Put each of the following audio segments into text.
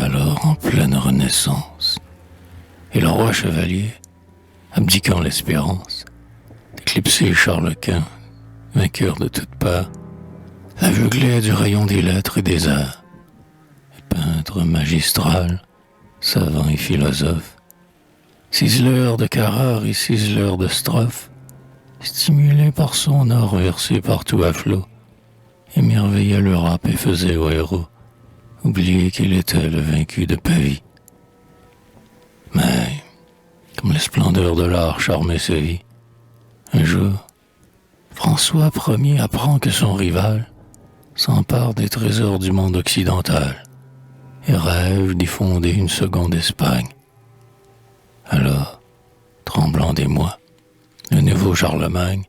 alors en pleine renaissance, et le roi chevalier, abdiquant l'espérance, d'éclipser Charles Quint, vainqueur de toutes parts, l'aveuglait du rayon des lettres et des arts. Et peintre magistral, savant et philosophe, ciseleur de carreurs et ciseleur de strophes, stimulé par son art versé partout à flot, émerveillait l'Europe et faisait au héros oublier qu'il était le vaincu de Pavie. Mais, comme la splendeur de l'art charmait sa vie, un jour, François Ier apprend que son rival s'empare des trésors du monde occidental et rêve d'y fonder une seconde Espagne. Alors, tremblant d'émoi, le nouveau Charlemagne,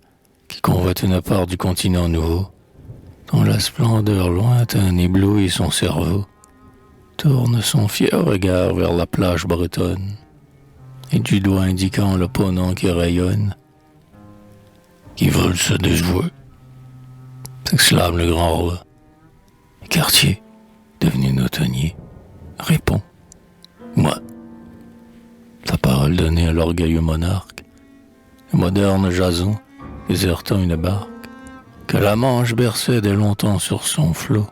qui convoite une part du continent nouveau, dont la splendeur lointaine éblouit son cerveau, tourne son fier regard vers la plage bretonne, et du doigt indiquant le ponant qui rayonne, qui veulent se déjouer, s'exclame le grand roi. Et Cartier, devenu notonnier, répond: moi. Sa parole donnée à l'orgueilleux monarque, le moderne Jason, désertant une barque, que la Manche berçait dès longtemps sur son flot,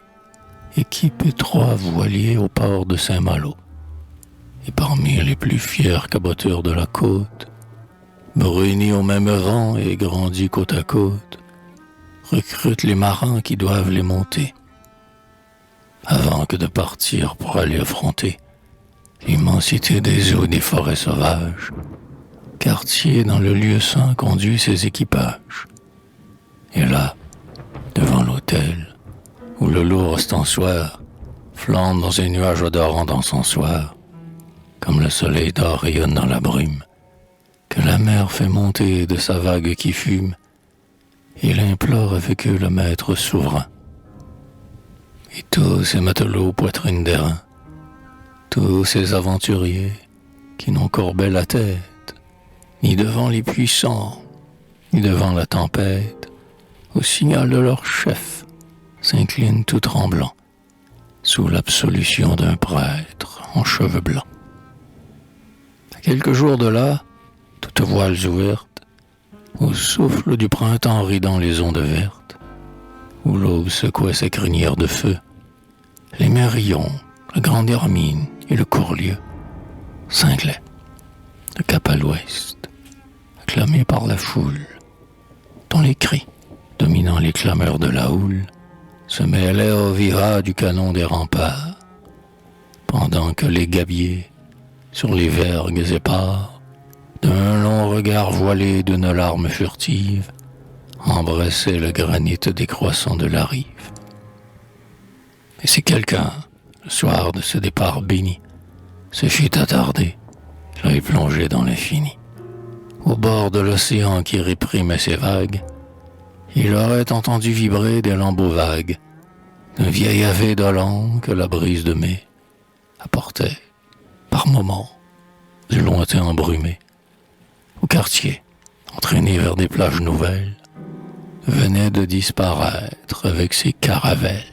équipé 3 voiliers au port de Saint-Malo. Et parmi les plus fiers caboteurs de la côte, brunis au même rang et grandis côte à côte, recrutent les marins qui doivent les monter, avant que de partir pour aller affronter l'immensité des eaux et des forêts sauvages. Cartier, dans le lieu saint, conduit ses équipages. Et là, devant l'autel, où le lourd ostensoir flambe dans un nuage odorant d'encensoir, comme le soleil d'or rayonne dans la brume, que la mer fait monter de sa vague qui fume, il implore avec eux le maître souverain. Et tous ces matelots poitrine d'airain, tous ces aventuriers qui n'ont courbé la tête, ni devant les puissants, ni devant la tempête, au signal de leur chef, s'inclinent tout tremblants, sous l'absolution d'un prêtre en cheveux blancs. À quelques jours de là, toutes voiles ouvertes, au souffle du printemps ridant les ondes vertes, où l'aube secouait ses crinières de feu, les Mérillons, la Grande Hermine et le Courlieu cinglaient, de cap à l'ouest, acclamés par la foule, dont les cris, dominant les clameurs de la houle, se mêlaient au vivat du canon des remparts, pendant que les gabiers, sur les vergues épars, d'un long regard voilé d'une larme furtive, embrassaient le granit décroissant de la rive. Et si quelqu'un, le soir de ce départ béni, se fût attardé, l'œil plongé dans l'infini, au bord de l'océan qui réprimait ses vagues, il aurait entendu vibrer des lambeaux vagues d'un vieil ave dolent que la brise de mai apportait, par moments, du lointain embrumé, où Cartier, entraîné vers des plages nouvelles, venait de disparaître avec ses caravelles.